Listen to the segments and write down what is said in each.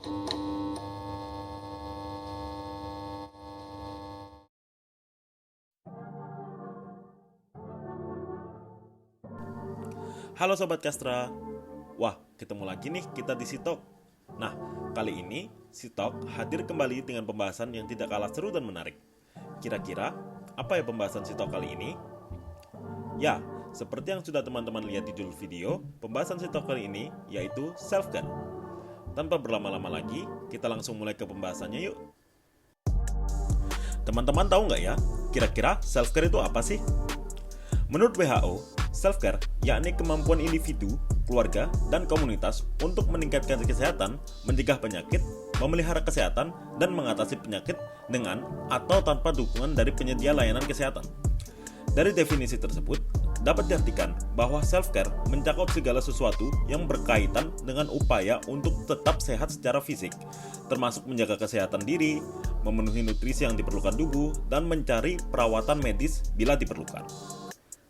Halo Sobat Kastra. Wah, ketemu lagi nih kita di Sitok. Nah, kali ini Sitok hadir kembali dengan pembahasan yang tidak kalah seru dan menarik. Kira-kira, apa ya pembahasan Sitok kali ini? Ya, seperti yang sudah teman-teman lihat di judul video, pembahasan Sitok kali ini yaitu self-care. Tanpa berlama-lama lagi, kita langsung mulai ke pembahasannya yuk. Teman-teman tahu nggak ya, kira-kira self-care itu apa sih? Menurut WHO, self-care yakni kemampuan individu, keluarga, dan komunitas untuk meningkatkan kesehatan, mencegah penyakit, memelihara kesehatan, dan mengatasi penyakit dengan atau tanpa dukungan dari penyedia layanan kesehatan. Dari definisi tersebut, dapat diartikan bahwa self-care mencakup segala sesuatu yang berkaitan dengan upaya untuk tetap sehat secara fisik, termasuk menjaga kesehatan diri, memenuhi nutrisi yang diperlukan tubuh, dan mencari perawatan medis bila diperlukan.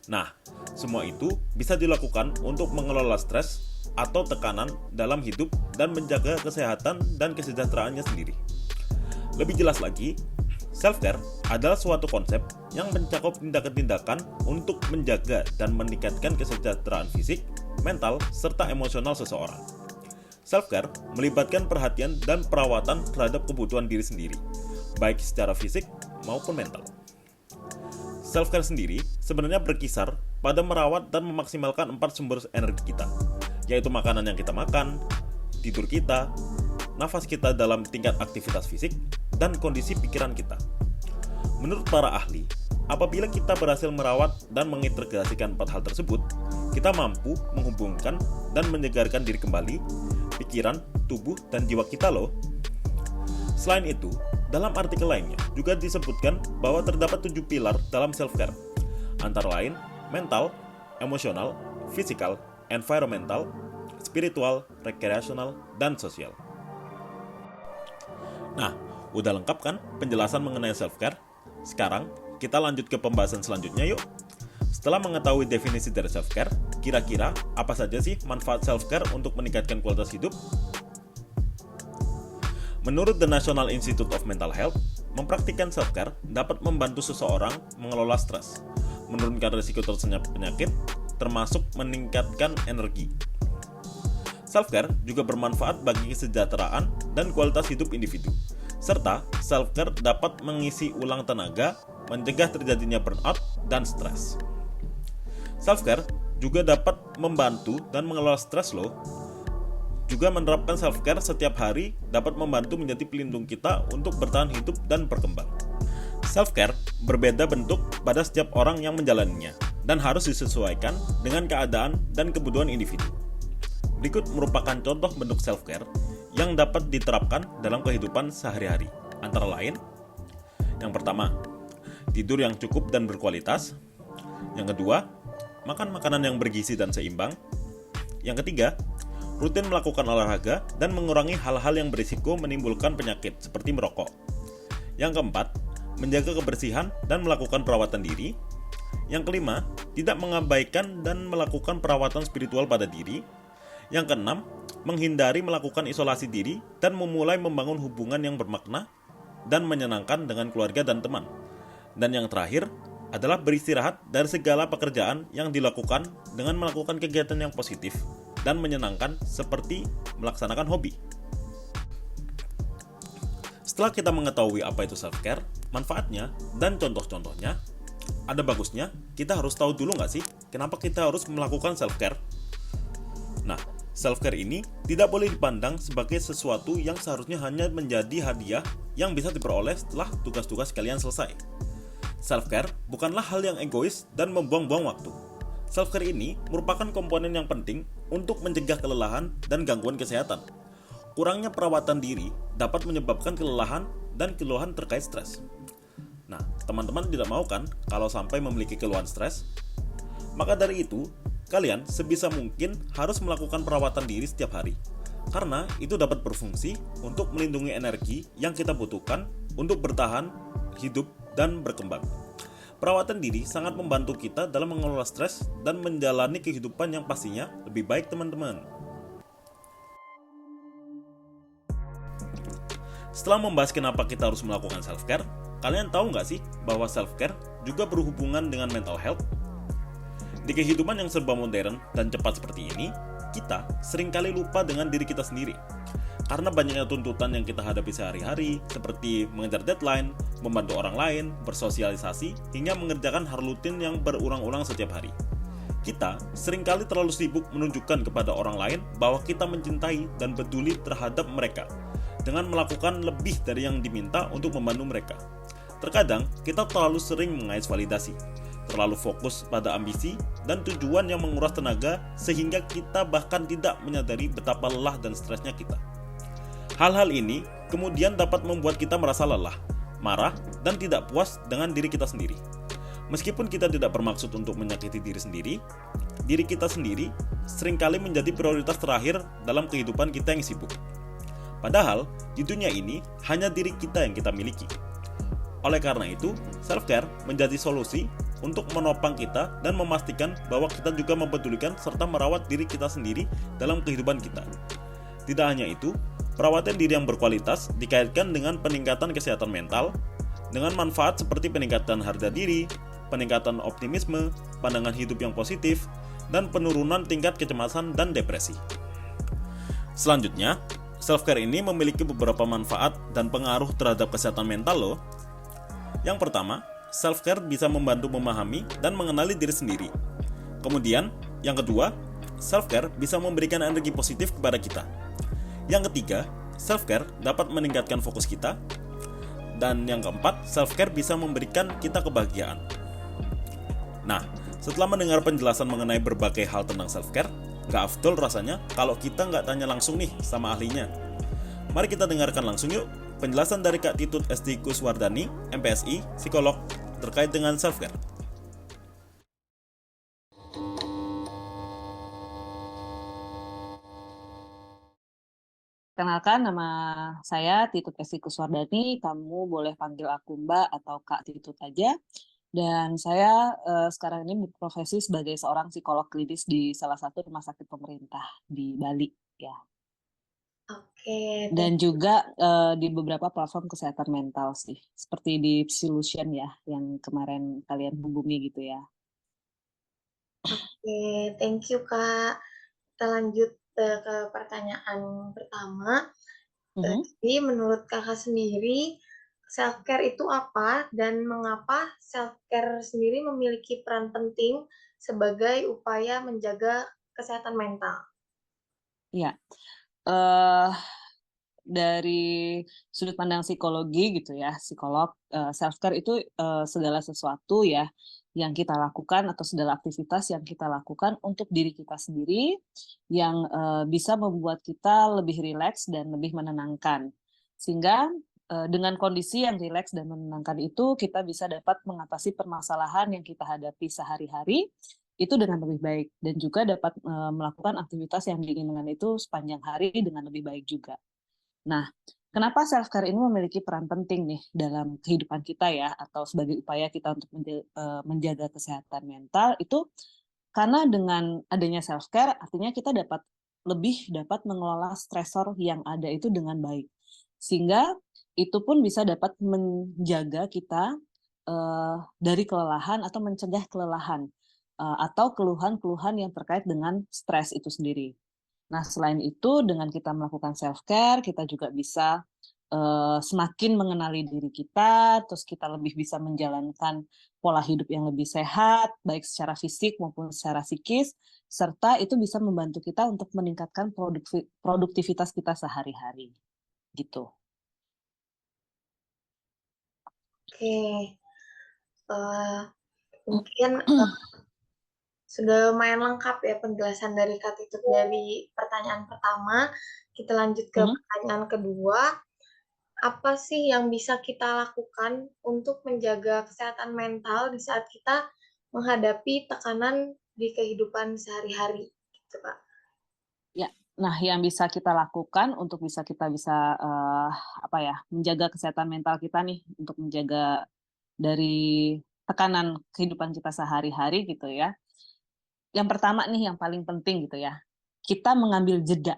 Nah, semua itu bisa dilakukan untuk mengelola stres atau tekanan dalam hidup dan menjaga kesehatan dan kesejahteraannya sendiri. Lebih jelas lagi, self-care adalah suatu konsep yang mencakup tindakan-tindakan untuk menjaga dan meningkatkan kesejahteraan fisik, mental, serta emosional seseorang. Self-care melibatkan perhatian dan perawatan terhadap kebutuhan diri sendiri, baik secara fisik maupun mental. Self-care sendiri sebenarnya berkisar pada merawat dan memaksimalkan 4 sumber energi kita, yaitu makanan yang kita makan, tidur kita, nafas kita dalam tingkat aktivitas fisik, dan kondisi pikiran kita. Menurut para ahli, apabila kita berhasil merawat dan mengintegrasikan 4 hal tersebut, kita mampu menghubungkan dan menyegarkan diri kembali, pikiran, tubuh, dan jiwa kita loh. Selain itu, dalam artikel lainnya juga disebutkan bahwa terdapat 7 pilar dalam self-care, antara lain mental, emosional, physical, environmental, spiritual, rekreasional, dan sosial. Nah, udah lengkap kan penjelasan mengenai self-care? Sekarang kita lanjut ke pembahasan selanjutnya yuk. Setelah mengetahui definisi dari self-care, kira-kira apa saja sih manfaat self-care untuk meningkatkan kualitas hidup? Menurut The National Institute of Mental Health, mempraktikkan self-care dapat membantu seseorang mengelola stres, menurunkan risiko terkena penyakit, termasuk meningkatkan energi. Self-care juga bermanfaat bagi kesejahteraan dan kualitas hidup individu, serta self-care dapat mengisi ulang tenaga, mencegah terjadinya burnout dan stres. Self-care juga dapat membantu dan mengelola stres loh. Juga menerapkan self-care setiap hari dapat membantu menjadi pelindung kita untuk bertahan hidup dan berkembang. Self-care berbeda bentuk pada setiap orang yang menjalaninya dan harus disesuaikan dengan keadaan dan kebutuhan individu. Berikut merupakan contoh bentuk self-care yang dapat diterapkan dalam kehidupan sehari-hari. Antara lain, yang pertama, tidur yang cukup dan berkualitas. Yang kedua, makan makanan yang bergizi dan seimbang. Yang ketiga, rutin melakukan olahraga dan mengurangi hal-hal yang berisiko menimbulkan penyakit seperti merokok. Yang keempat, menjaga kebersihan dan melakukan perawatan diri. Yang kelima, tidak mengabaikan dan melakukan perawatan spiritual pada diri. Yang keenam, menghindari melakukan isolasi diri dan memulai membangun hubungan yang bermakna dan menyenangkan dengan keluarga dan teman. Dan yang terakhir adalah beristirahat dari segala pekerjaan yang dilakukan dengan melakukan kegiatan yang positif dan menyenangkan seperti melaksanakan hobi. Setelah kita mengetahui apa itu self-care, manfaatnya, dan contoh-contohnya, ada bagusnya kita harus tahu dulu nggak sih kenapa kita harus melakukan self-care? Nah, self-care ini tidak boleh dipandang sebagai sesuatu yang seharusnya hanya menjadi hadiah yang bisa diperoleh setelah tugas-tugas kalian selesai. Self-care bukanlah hal yang egois dan membuang-buang waktu. Self-care ini merupakan komponen yang penting untuk mencegah kelelahan dan gangguan kesehatan. Kurangnya perawatan diri dapat menyebabkan kelelahan dan keluhan terkait stres. Nah, teman-teman tidak mau kan kalau sampai memiliki keluhan stres? Maka dari itu, kalian sebisa mungkin harus melakukan perawatan diri setiap hari. Karena itu dapat berfungsi untuk melindungi energi yang kita butuhkan untuk bertahan, hidup, dan berkembang. Perawatan diri sangat membantu kita dalam mengelola stres dan menjalani kehidupan yang pastinya lebih baik, teman-teman. Setelah membahas kenapa kita harus melakukan self-care, kalian tahu nggak sih bahwa self-care juga berhubungan dengan mental health? Di kehidupan yang serba modern dan cepat seperti ini, kita seringkali lupa dengan diri kita sendiri. Karena banyaknya tuntutan yang kita hadapi sehari-hari, seperti mengejar deadline, membantu orang lain, bersosialisasi, hingga mengerjakan hal rutin yang berulang-ulang setiap hari. Kita seringkali terlalu sibuk menunjukkan kepada orang lain bahwa kita mencintai dan peduli terhadap mereka, dengan melakukan lebih dari yang diminta untuk membantu mereka. Terkadang, kita terlalu sering mengais validasi, terlalu fokus pada ambisi dan tujuan yang menguras tenaga sehingga kita bahkan tidak menyadari betapa lelah dan stresnya kita. Hal-hal ini kemudian dapat membuat kita merasa lelah, marah, dan tidak puas dengan diri kita sendiri. Meskipun kita tidak bermaksud untuk menyakiti diri kita sendiri seringkali menjadi prioritas terakhir dalam kehidupan kita yang sibuk. Padahal, di dunia ini hanya diri kita yang kita miliki. Oleh karena itu, self-care menjadi solusi untuk menopang kita dan memastikan bahwa kita juga mempedulikan serta merawat diri kita sendiri dalam kehidupan kita. Tidak hanya itu, perawatan diri yang berkualitas dikaitkan dengan peningkatan kesehatan mental, dengan manfaat seperti peningkatan harga diri, peningkatan optimisme, pandangan hidup yang positif, dan penurunan tingkat kecemasan dan depresi. Selanjutnya, self-care ini memiliki beberapa manfaat dan pengaruh terhadap kesehatan mental loh. Yang pertama, self-care bisa membantu memahami dan mengenali diri sendiri. Kemudian, yang kedua, self-care bisa memberikan energi positif kepada kita. Yang ketiga, self-care dapat meningkatkan fokus kita. Dan yang keempat, self-care bisa memberikan kita kebahagiaan. Nah, setelah mendengar penjelasan mengenai berbagai hal tentang self-care, gak afdol rasanya kalau kita nggak tanya langsung nih sama ahlinya. Mari kita dengarkan langsung yuk penjelasan dari Kak Titut Esti Kuswardani, MPSI, psikolog, terkait dengan self-care. Kenalkan, nama saya Titut Esti Kuswardani. Kamu boleh panggil aku Mbak atau Kak Titut aja. Dan saya sekarang ini berprofesi sebagai seorang psikolog klinis di salah satu rumah sakit pemerintah di Bali, ya. Oke, Dan juga di beberapa platform kesehatan mental sih, seperti di Psilution ya, yang kemarin kalian hubungi gitu ya. Oke, thank you Kak. Kita lanjut ke pertanyaan pertama. Jadi menurut Kakak sendiri, self-care itu apa dan mengapa self-care sendiri memiliki peran penting sebagai upaya menjaga kesehatan mental? Ya, dari sudut pandang psikologi gitu ya, psikolog, self-care itu segala sesuatu ya yang kita lakukan atau segala aktivitas yang kita lakukan untuk diri kita sendiri yang bisa membuat kita lebih rileks dan lebih menenangkan. Sehingga dengan kondisi yang rileks dan menenangkan itu kita bisa dapat mengatasi permasalahan yang kita hadapi sehari-hari itu dengan lebih baik dan juga dapat melakukan aktivitas yang diinginkan itu sepanjang hari dengan lebih baik juga. Nah, kenapa self-care ini memiliki peran penting nih dalam kehidupan kita ya, atau sebagai upaya kita untuk menjaga kesehatan mental itu karena dengan adanya self-care artinya kita lebih dapat mengelola stresor yang ada itu dengan baik. Sehingga itu pun bisa dapat menjaga kita dari kelelahan atau mencegah kelelahan atau keluhan-keluhan yang terkait dengan stres itu sendiri. Nah, selain itu, dengan kita melakukan self-care, kita juga bisa semakin mengenali diri kita, terus kita lebih bisa menjalankan pola hidup yang lebih sehat, baik secara fisik maupun secara psikis, serta itu bisa membantu kita untuk meningkatkan produktivitas kita sehari-hari. Gitu. Oke, mungkin sudah lumayan lengkap ya penjelasan dari Kak Titut dari pertanyaan pertama. Kita lanjut ke pertanyaan kedua. Apa sih yang bisa kita lakukan untuk menjaga kesehatan mental di saat kita menghadapi tekanan di kehidupan sehari-hari? Gitu, Kak. Ya, nah yang bisa kita lakukan untuk kita bisa menjaga kesehatan mental kita nih, untuk menjaga dari tekanan kehidupan kita sehari-hari gitu ya. Yang pertama nih yang paling penting gitu ya, kita mengambil jeda.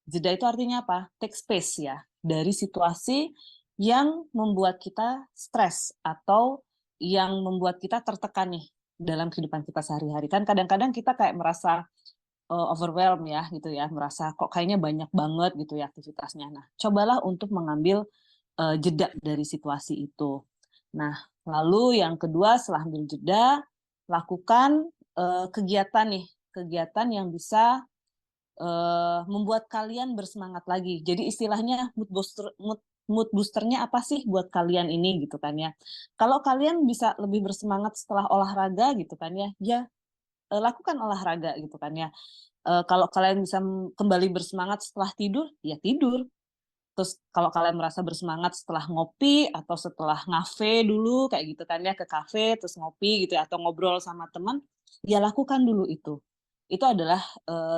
Jeda itu artinya apa? Take space ya. dari situasi yang membuat kita stres atau yang membuat kita tertekan nih dalam kehidupan kita sehari-hari. Kan kadang-kadang kita kayak merasa overwhelmed ya gitu ya, merasa kok kayaknya banyak banget gitu ya aktivitasnya. Nah, cobalah untuk mengambil jeda dari situasi itu. Nah, lalu yang kedua setelah ambil jeda, lakukan kegiatan nih, kegiatan yang bisa membuat kalian bersemangat lagi. Jadi istilahnya mood boosternya apa sih buat kalian ini gitu kan ya. Kalau kalian bisa lebih bersemangat setelah olahraga gitu kan ya, ya lakukan olahraga gitu kan ya. Kalau kalian bisa kembali bersemangat setelah tidur, ya tidur. Terus kalau kalian merasa bersemangat setelah ngopi atau setelah ngafe dulu kayak gitu kan ya, ke kafe terus ngopi gitu ya, atau ngobrol sama teman, ya lakukan dulu itu. Itu adalah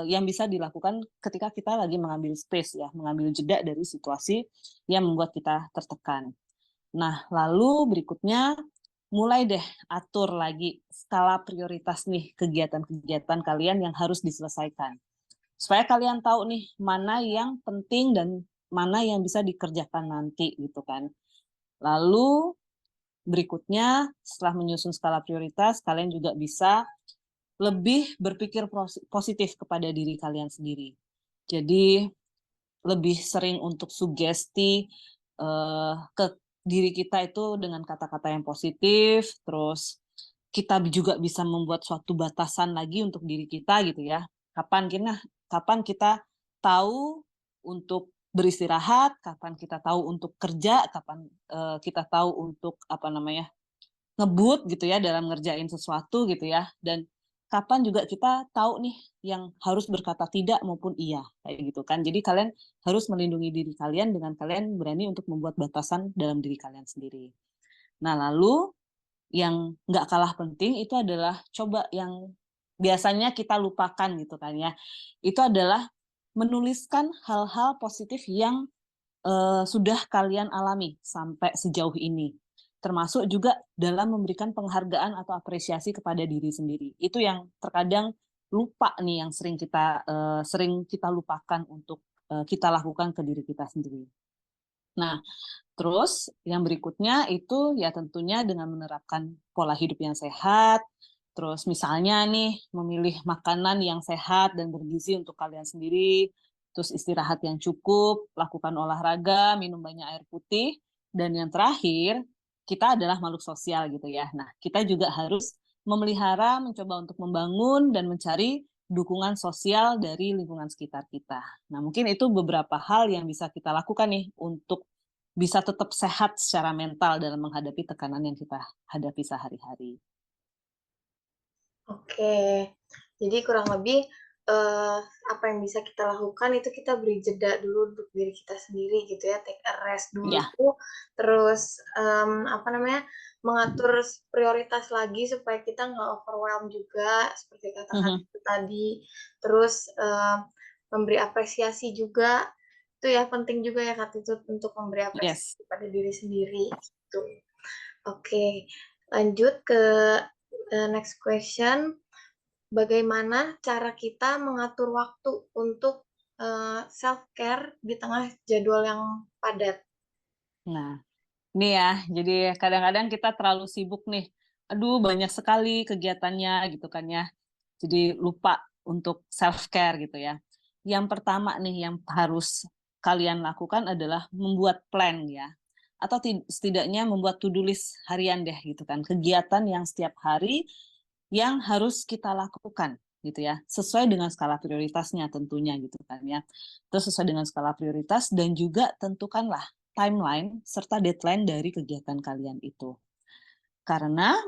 yang bisa dilakukan ketika kita lagi mengambil space ya, mengambil jeda dari situasi yang membuat kita tertekan. Nah, lalu berikutnya mulai deh atur lagi skala prioritas nih kegiatan-kegiatan kalian yang harus diselesaikan. Supaya kalian tahu nih mana yang penting dan mana yang bisa dikerjakan nanti gitu kan. Lalu berikutnya setelah menyusun skala prioritas, kalian juga bisa lebih berpikir positif kepada diri kalian sendiri. Jadi lebih sering untuk sugesti ke diri kita itu dengan kata-kata yang positif, terus kita juga bisa membuat suatu batasan lagi untuk diri kita gitu ya. Kapan kita tahu untuk beristirahat, kapan kita tahu untuk kerja, kapan kita tahu untuk apa namanya ngebut gitu ya dalam ngerjain sesuatu gitu ya, dan kapan juga kita tahu nih yang harus berkata tidak maupun iya kayak gitu kan. Jadi kalian harus melindungi diri kalian dengan kalian berani untuk membuat batasan dalam diri kalian sendiri. Nah lalu yang nggak kalah penting itu adalah coba yang biasanya kita lupakan gitu kan ya. Itu adalah menuliskan hal-hal positif yang sudah kalian alami sampai sejauh ini. Termasuk juga dalam memberikan penghargaan atau apresiasi kepada diri sendiri. Itu yang terkadang lupa nih yang sering kita lupakan untuk kita lakukan ke diri kita sendiri. Nah, terus yang berikutnya itu ya tentunya dengan menerapkan pola hidup yang sehat, terus misalnya nih memilih makanan yang sehat dan bergizi untuk kalian sendiri, terus istirahat yang cukup, lakukan olahraga, minum banyak air putih, dan yang terakhir kita adalah makhluk sosial gitu ya. Nah, kita juga harus memelihara, mencoba untuk membangun dan mencari dukungan sosial dari lingkungan sekitar kita. Nah, mungkin itu beberapa hal yang bisa kita lakukan nih untuk bisa tetap sehat secara mental dalam menghadapi tekanan yang kita hadapi sehari-hari. Oke, jadi kurang lebih apa yang bisa kita lakukan itu kita beri jeda dulu untuk diri kita sendiri gitu ya, take a rest dulu, Ya, terus apa namanya mengatur prioritas lagi supaya kita nggak overwhelm juga seperti kata-kata itu tadi, terus memberi apresiasi juga itu ya penting juga ya Kak itu untuk memberi apresiasi yes. pada diri sendiri gitu. Oke, lanjut ke next question. Bagaimana cara kita mengatur waktu untuk self-care di tengah jadwal yang padat? Nah, ini ya, jadi kadang-kadang kita terlalu sibuk nih. Aduh, banyak sekali kegiatannya gitu kan ya. Jadi lupa untuk self-care gitu ya. Yang pertama nih yang harus kalian lakukan adalah membuat plan ya. Atau setidaknya membuat to-do list harian deh gitu kan. Kegiatan yang setiap hari yang harus kita lakukan gitu ya, sesuai dengan skala prioritasnya tentunya gitu kan ya. Terus sesuai dengan skala prioritas dan juga tentukanlah timeline serta deadline dari kegiatan kalian itu. Karena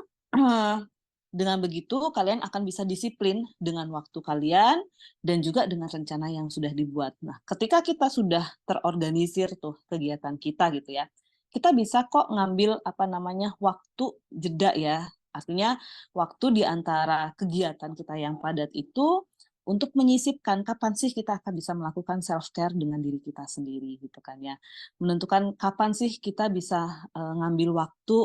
dengan begitu kalian akan bisa disiplin dengan waktu kalian dan juga dengan rencana yang sudah dibuat. Nah, ketika kita sudah terorganisir tuh kegiatan kita gitu ya, kita bisa kok ngambil apa namanya waktu jeda ya. Artinya waktu di antara kegiatan kita yang padat itu untuk menyisipkan kapan sih kita akan bisa melakukan self care dengan diri kita sendiri gitu kan ya. Menentukan kapan sih kita bisa ngambil waktu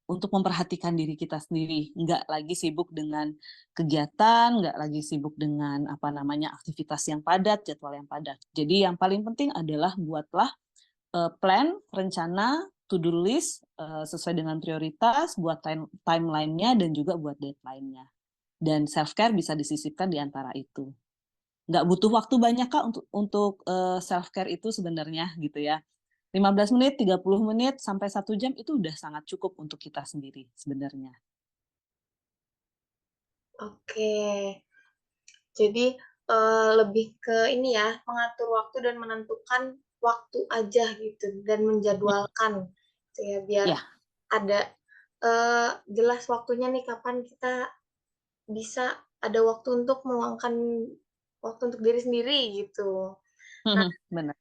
untuk memperhatikan diri kita sendiri, nggak lagi sibuk dengan kegiatan, nggak lagi sibuk dengan apa namanya aktivitas yang padat, jadwal yang padat. Jadi yang paling penting adalah buatlah plan, rencana, to-do list sesuai dengan prioritas, buat timeline-nya dan juga buat deadline-nya. Dan self-care bisa disisipkan di antara itu. Nggak butuh waktu banyak Kak untuk self-care itu sebenarnya gitu ya. 15 menit, 30 menit, sampai 1 jam itu udah sangat cukup untuk kita sendiri sebenarnya. Oke. Jadi, lebih ke ini ya, mengatur waktu dan menentukan waktu aja gitu, dan menjadwalkan gitu ya, biar Ya, ada, jelas waktunya nih kapan kita bisa ada waktu untuk meluangkan waktu untuk diri sendiri gitu. Nah, benar.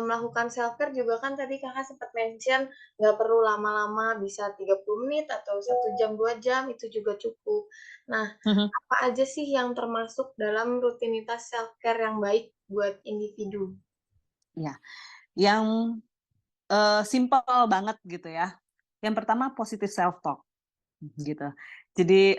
melakukan self-care juga kan tadi Kakak sempat mention nggak perlu lama-lama, bisa 30 menit atau 1 jam, 2 jam, itu juga cukup. Nah, apa aja sih yang termasuk dalam rutinitas self-care yang baik buat individu? Ya, yang simpel banget gitu ya. Yang pertama positive self talk gitu. Jadi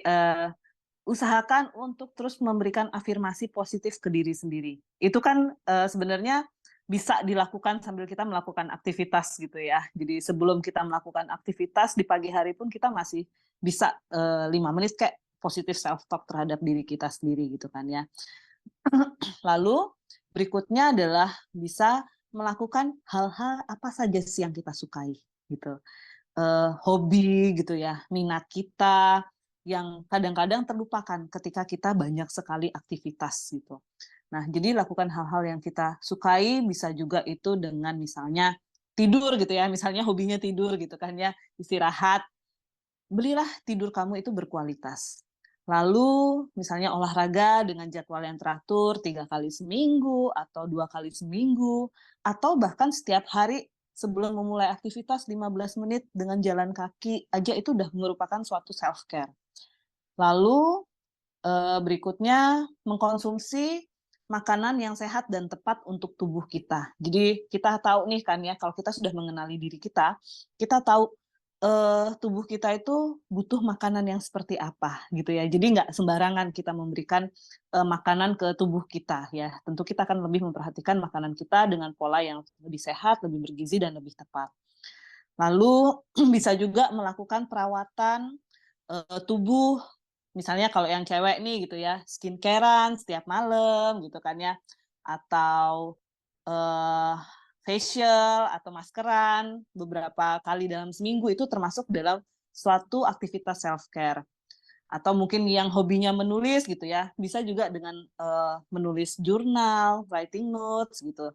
usahakan untuk terus memberikan afirmasi positif ke diri sendiri. Itu kan sebenarnya bisa dilakukan sambil kita melakukan aktivitas gitu ya. Jadi sebelum kita melakukan aktivitas di pagi hari pun kita masih bisa 5 menit kayak positive self talk terhadap diri kita sendiri gitu kan ya. Lalu berikutnya adalah bisa melakukan hal-hal apa saja sih yang kita sukai gitu. Hobi gitu ya, minat kita yang kadang-kadang terlupakan ketika kita banyak sekali aktivitas gitu. Nah, jadi lakukan hal-hal yang kita sukai, bisa juga itu dengan misalnya tidur gitu ya, misalnya hobinya tidur gitu kan ya, istirahat. Belilah tidur kamu itu berkualitas. Lalu misalnya olahraga dengan jadwal yang teratur 3 kali seminggu atau 2 kali seminggu, atau bahkan setiap hari sebelum memulai aktivitas 15 menit dengan jalan kaki aja itu udah merupakan suatu self care. Lalu berikutnya mengkonsumsi makanan yang sehat dan tepat untuk tubuh kita. Jadi kita tahu nih kan ya, kalau kita sudah mengenali diri kita tahu tubuh kita itu butuh makanan yang seperti apa gitu ya. Jadi nggak sembarangan kita memberikan makanan ke tubuh kita ya. Tentu kita akan lebih memperhatikan makanan kita dengan pola yang lebih sehat, lebih bergizi dan lebih tepat. Lalu bisa juga melakukan perawatan tubuh, misalnya kalau yang cewek nih gitu ya, skincare-an setiap malam gitu kan ya, atau eh, facial atau maskeran beberapa kali dalam seminggu itu termasuk dalam suatu aktivitas self-care. Atau mungkin yang hobinya menulis gitu ya, bisa juga dengan menulis jurnal, writing notes gitu.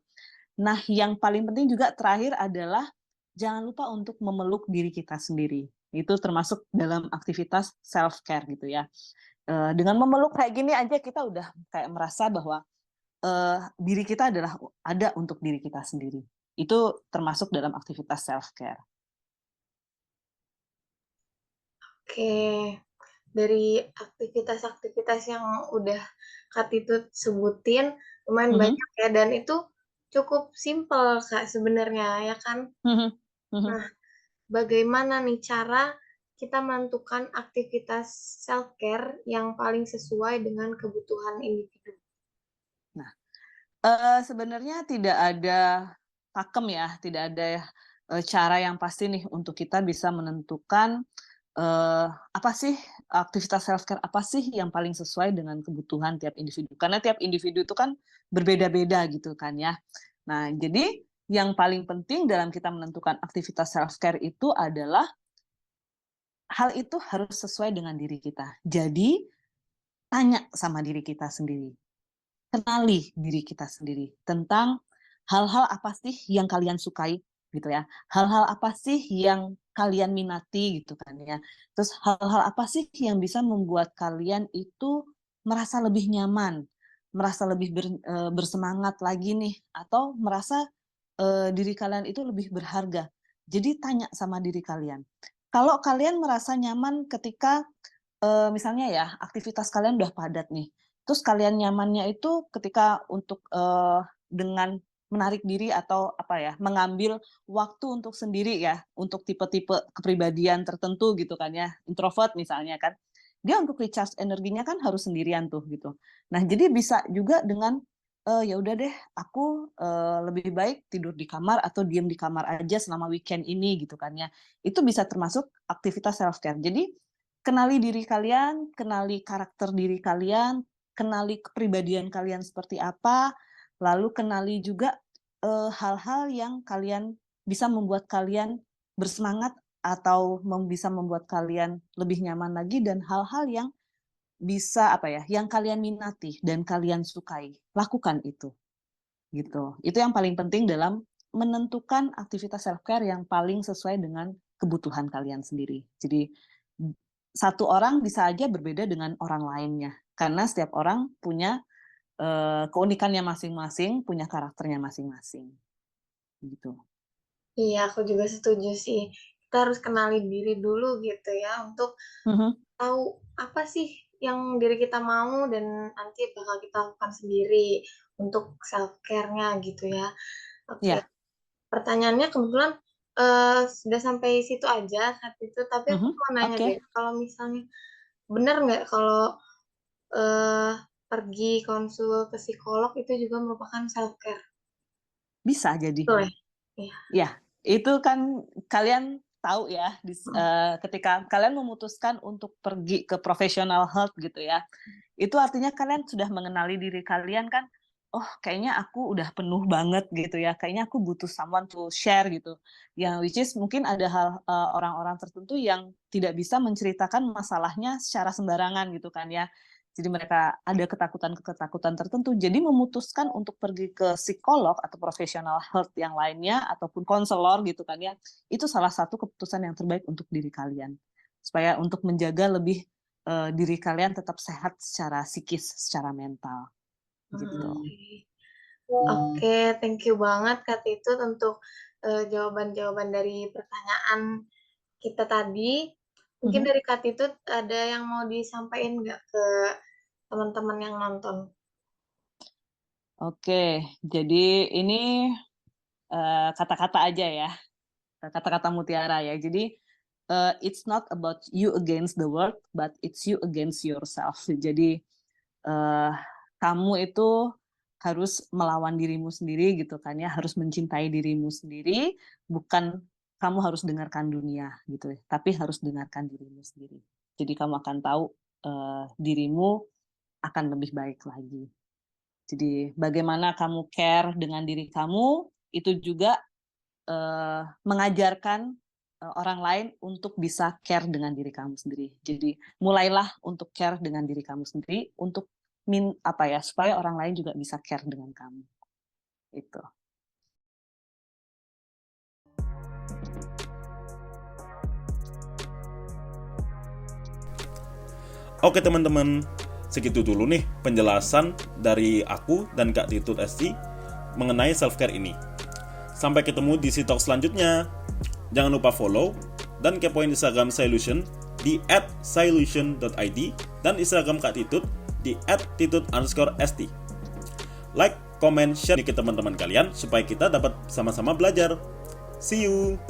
Nah, yang paling penting juga terakhir adalah jangan lupa untuk memeluk diri kita sendiri. Itu termasuk dalam aktivitas self-care gitu ya. Dengan memeluk kayak gini aja kita udah kayak merasa bahwa diri kita adalah ada untuk diri kita sendiri. Itu termasuk dalam aktivitas self-care. Oke, dari aktivitas-aktivitas yang udah Kak Titut sebutin lumayan banyak ya, dan itu cukup simpel Kak sebenarnya ya kan? Nah, bagaimana nih cara kita menentukan aktivitas self-care yang paling sesuai dengan kebutuhan individu? Nah, sebenarnya tidak ada pakem ya, tidak ada cara yang pasti nih untuk kita bisa menentukan apa sih aktivitas self-care apa sih yang paling sesuai dengan kebutuhan tiap individu. Karena tiap individu itu kan berbeda-beda gitu kan ya. Nah, jadi yang paling penting dalam kita menentukan aktivitas self-care itu adalah hal itu harus sesuai dengan diri kita. Jadi, tanya sama diri kita sendiri. Kenali diri kita sendiri tentang hal-hal apa sih yang kalian sukai gitu ya. Hal-hal apa sih yang kalian minati gitu kan ya. Terus hal-hal apa sih yang bisa membuat kalian itu merasa lebih nyaman, merasa lebih bersemangat lagi nih, atau merasa diri kalian itu lebih berharga. Jadi tanya sama diri kalian. Kalau kalian merasa nyaman ketika misalnya ya aktivitas kalian udah padat nih, terus kalian nyamannya itu ketika untuk dengan menarik diri atau apa ya, mengambil waktu untuk sendiri ya, untuk tipe-tipe kepribadian tertentu gitu kan ya, introvert misalnya kan, dia untuk recharge energinya kan harus sendirian tuh gitu. Nah, jadi bisa juga dengan ya udah deh, aku lebih baik tidur di kamar atau diem di kamar aja selama weekend ini gitu kan ya. Itu bisa termasuk aktivitas self care. Jadi kenali diri kalian, kenali karakter diri kalian, kenali kepribadian kalian seperti apa, lalu kenali juga hal-hal yang kalian bisa membuat kalian bersemangat atau bisa membuat kalian lebih nyaman lagi, dan hal-hal yang bisa apa ya, yang kalian minati dan kalian sukai, lakukan itu, gitu. Itu yang paling penting dalam menentukan aktivitas self care yang paling sesuai dengan kebutuhan kalian sendiri. Jadi, satu orang bisa aja berbeda dengan orang lainnya, karena setiap orang punya, keunikannya masing-masing, punya karakternya masing-masing, gitu. Iya, aku juga setuju sih. Kita harus kenali diri dulu gitu ya, untuk Mhm, tahu apa sih yang diri kita mau dan nanti bakal kita lakukan sendiri untuk self care-nya gitu ya. Oke, iya, pertanyaannya kebetulan, sudah sampai situ aja saat itu, tapi aku mhm, mau nanya oke. deh, kalau misalnya benar nggak kalau, eee, pergi konsul ke psikolog itu juga merupakan self care? Bisa jadi. Betul ya? Iya, Iya, itu kan kalian tahu ya, ketika kalian memutuskan untuk pergi ke professional health gitu ya, itu artinya kalian sudah mengenali diri kalian kan, "Oh kayaknya aku udah penuh banget," gitu ya, "kayaknya aku butuh someone to share," gitu. Yang which is mungkin ada orang-orang tertentu yang tidak bisa menceritakan masalahnya secara sembarangan gitu kan ya. Jadi mereka ada ketakutan-ketakutan tertentu, jadi memutuskan untuk pergi ke psikolog atau professional health yang lainnya ataupun konselor gitu kan ya, itu salah satu keputusan yang terbaik untuk diri kalian. Supaya untuk menjaga lebih, diri kalian tetap sehat secara psikis, secara mental, gitu. oke. Oke, thank you banget Kak Titut untuk, jawaban-jawaban dari pertanyaan kita tadi. Mungkin Mhm. dari Kak Titut ada yang mau disampaikan nggak ke teman-teman yang nonton? Oke, jadi ini, kata-kata aja ya, kata-kata mutiara ya. Jadi, it's not about you against the world, but it's you against yourself. Jadi, eee, kamu itu harus melawan dirimu sendiri gitu kan ya, harus mencintai dirimu sendiri, bukan kamu harus dengarkan dunia gitu ya, tapi harus dengarkan dirimu sendiri. Jadi kamu akan tahu, dirimu akan lebih baik lagi. Jadi bagaimana kamu care dengan diri kamu, itu juga, mengajarkan, orang lain untuk bisa care dengan diri kamu sendiri. Jadi mulailah untuk care dengan diri kamu sendiri, untuk apa ya, supaya orang lain juga bisa care dengan kamu, itu. Oke teman-teman, segitu dulu nih penjelasan dari aku dan Kak Titut SC mengenai self-care ini. Sampai ketemu di Talk selanjutnya. Jangan lupa follow dan kepoin Instagram Solution di @solution.id dan Instagram Kak Titut di @titut_st. Like, comment, share ke teman-teman kalian supaya kita dapat sama-sama belajar. See you!